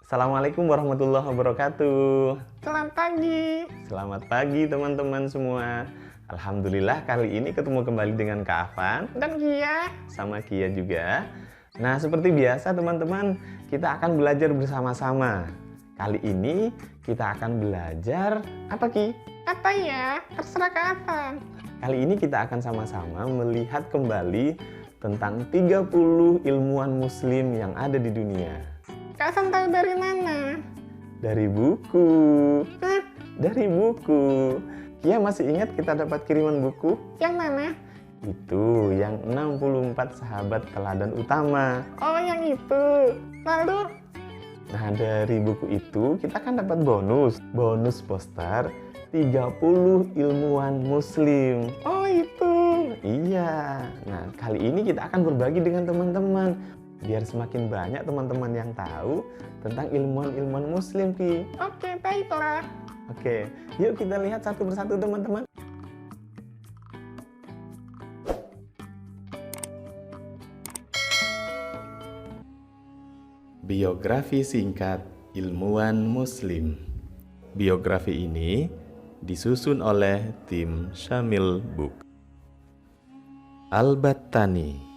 Assalamualaikum warahmatullahi wabarakatuh. Selamat pagi. Selamat pagi teman-teman semua. Alhamdulillah kali ini ketemu kembali dengan Kak Afan Dan Gia. sama Kia juga. Nah, seperti biasa teman-teman, kita akan belajar bersama-sama. Kali ini kita akan belajar apa, Ki? Apa ya? Terserah Kak Afan. Kali ini kita akan sama-sama melihat kembali tentang 30 ilmuwan muslim yang ada di dunia. Kak Afan tahu dari mana? Dari buku. Hah? Dari buku. Kia masih ingat kita dapat kiriman buku? Yang mana? Itu yang 64 sahabat teladan utama. Oh, yang itu. Lalu? Nah, dari buku itu kita kan dapat bonus poster 30 ilmuwan muslim. Oh, itu. Iya. Nah, kali ini kita akan berbagi dengan teman-teman biar semakin banyak teman-teman yang tahu tentang ilmuwan-ilmuwan muslim, Ki. Oke, baiklah. Oke, yuk kita lihat satu persatu teman-teman. Biografi singkat ilmuwan muslim. Biografi ini disusun oleh tim Syamil Book. Al-Battani.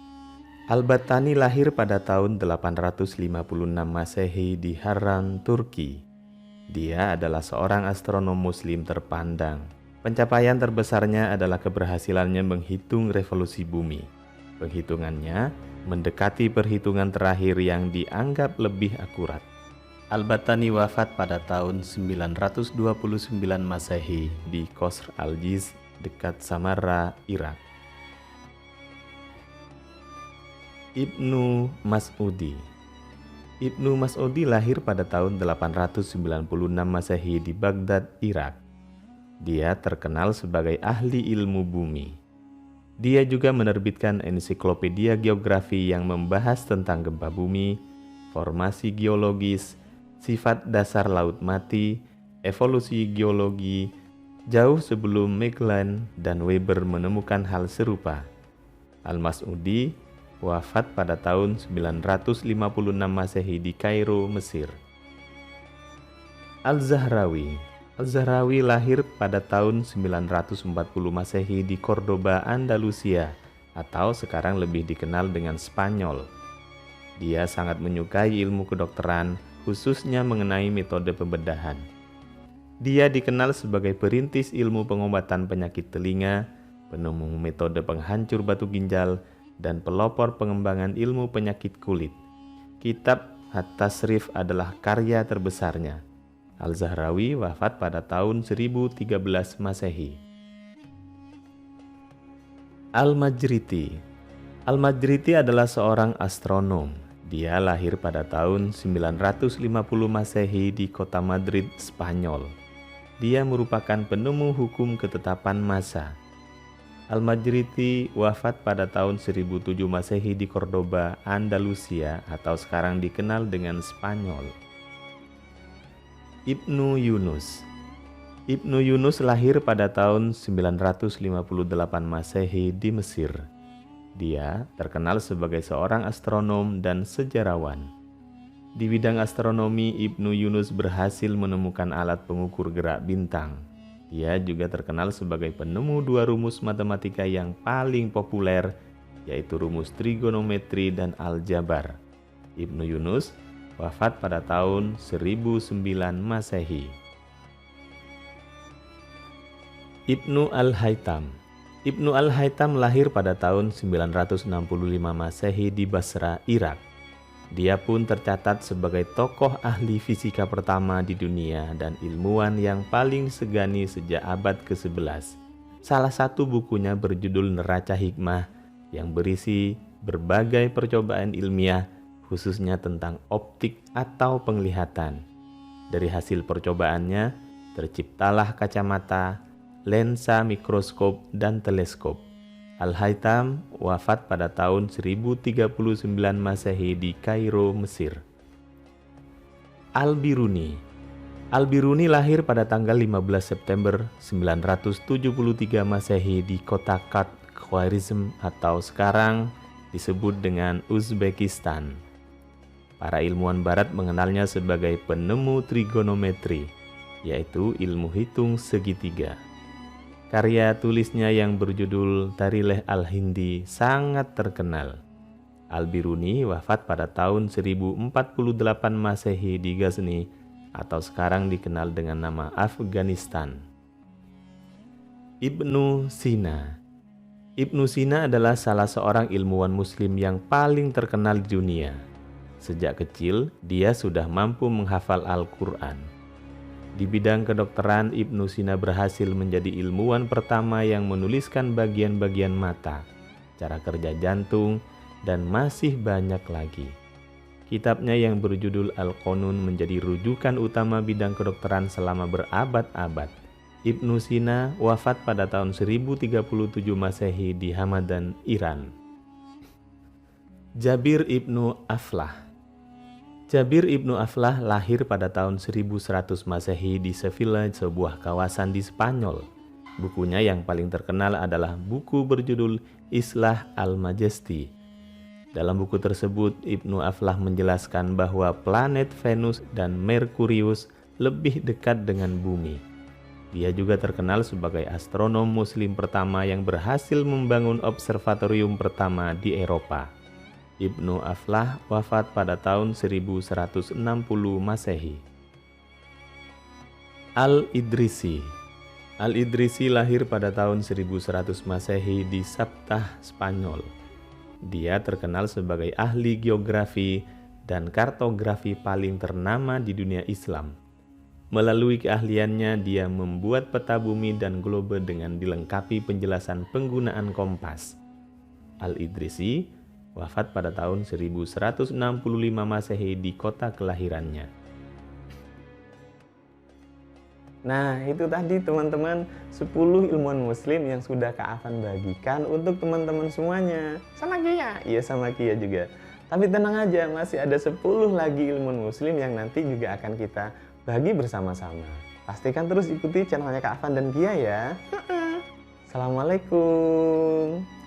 Al-Battani lahir pada tahun 856 Masehi di Harran, Turki. Dia adalah seorang astronom muslim terpandang. Pencapaian terbesarnya adalah keberhasilannya menghitung revolusi bumi. Penghitungannya mendekati perhitungan terakhir yang dianggap lebih akurat. Al-Battani wafat pada tahun 929 Masehi di Qasr al-Jiz dekat Samarra, Irak. Ibnu Mas'udi. Ibnu Mas'udi lahir pada tahun 896 Masehi di Baghdad, Irak. Dia terkenal sebagai ahli ilmu bumi. Dia juga menerbitkan ensiklopedia geografi yang membahas tentang gempa bumi, formasi geologis, sifat dasar laut mati, evolusi geologi, jauh sebelum Magellan dan Weber menemukan hal serupa. Al-Mas'udi wafat pada tahun 956 Masehi di Kairo, Mesir. Al-Zahrawi. Al-Zahrawi lahir pada tahun 940 Masehi di Cordoba, Andalusia, atau sekarang lebih dikenal dengan Spanyol. Dia sangat menyukai ilmu kedokteran, khususnya mengenai metode pembedahan. Dia dikenal sebagai perintis ilmu pengobatan penyakit telinga, penemu metode penghancur batu ginjal, dan pelopor pengembangan ilmu penyakit kulit. Kitab At-Tasrif adalah karya terbesarnya. Al-Zahrawi wafat pada tahun 1013 Masehi. Al-Majriti. Al-Majriti adalah seorang astronom. Dia lahir pada tahun 950 Masehi di kota Madrid, Spanyol. Dia merupakan penemu hukum ketetapan massa. Al-Majriti wafat pada tahun 1007 Masehi di Cordoba, Andalusia, atau sekarang dikenal dengan Spanyol. Ibnu Yunus. Ibnu Yunus lahir pada tahun 958 Masehi di Mesir. Dia terkenal sebagai seorang astronom dan sejarawan. Di bidang astronomi, Ibnu Yunus berhasil menemukan alat pengukur gerak bintang. Dia juga terkenal sebagai penemu dua rumus matematika yang paling populer, yaitu rumus trigonometri dan aljabar. Ibnu Yunus wafat pada tahun 1009 Masehi. Ibnu Al-Haytham. Ibnu Al-Haytham lahir pada tahun 965 Masehi di Basra, Irak. Dia pun tercatat sebagai tokoh ahli fisika pertama di dunia dan ilmuwan yang paling segani sejak abad ke-11. Salah satu bukunya berjudul Neraca Hikmah yang berisi berbagai percobaan ilmiah khususnya tentang optik atau penglihatan. Dari hasil percobaannya terciptalah kacamata, lensa mikroskop, dan teleskop. Al-Haytham wafat pada tahun 1039 Masehi di Kairo, Mesir. Al-Biruni. Al-Biruni lahir pada tanggal 15 September 973 Masehi di kota Kart, Khwarizm, atau sekarang disebut dengan Uzbekistan. Para ilmuwan barat mengenalnya sebagai penemu trigonometri, yaitu ilmu hitung segitiga. Karya tulisnya yang berjudul Tarileh Al-Hindi sangat terkenal. Al-Biruni wafat pada tahun 1048 Masehi di Ghazni atau sekarang dikenal dengan nama Afghanistan. Ibnu Sina. Ibnu Sina adalah salah seorang ilmuwan muslim yang paling terkenal di dunia. Sejak kecil, dia sudah mampu menghafal Al-Quran. Di bidang kedokteran, Ibnu Sina berhasil menjadi ilmuwan pertama yang menuliskan bagian-bagian mata, cara kerja jantung, dan masih banyak lagi. Kitabnya yang berjudul Al-Qanun menjadi rujukan utama bidang kedokteran selama berabad-abad. Ibnu Sina wafat pada tahun 1037 Masehi di Hamadan, Iran. Jabir ibnu Aflah. Jabir ibnu Aflah lahir pada tahun 1100 Masehi di Sevilla, sebuah kawasan di Spanyol. Bukunya yang paling terkenal adalah buku berjudul Islah al-Majesti. Dalam buku tersebut, Ibnu Aflah menjelaskan bahwa planet Venus dan Merkurius lebih dekat dengan bumi. Dia juga terkenal sebagai astronom muslim pertama yang berhasil membangun observatorium pertama di Eropa. Ibnu Aflah wafat pada tahun 1160 Masehi. Al-Idrisi. Al-Idrisi lahir pada tahun 1100 Masehi di Sabtah, Spanyol. Dia terkenal sebagai ahli geografi dan kartografi paling ternama di dunia Islam. Melalui keahliannya, dia membuat peta bumi dan globe dengan dilengkapi penjelasan penggunaan kompas. Al-Idrisi wafat pada tahun 1165 Masehi di kota kelahirannya. Nah, itu tadi teman-teman 10 ilmuwan muslim yang sudah Kak Afan bagikan untuk teman-teman semuanya. Sama Kia. Iya, sama Kia juga. Tapi tenang aja, masih ada 10 lagi ilmuwan muslim yang nanti juga akan kita bagi bersama-sama. Pastikan terus ikuti channelnya Kak Afan dan Kia ya. Assalamualaikum.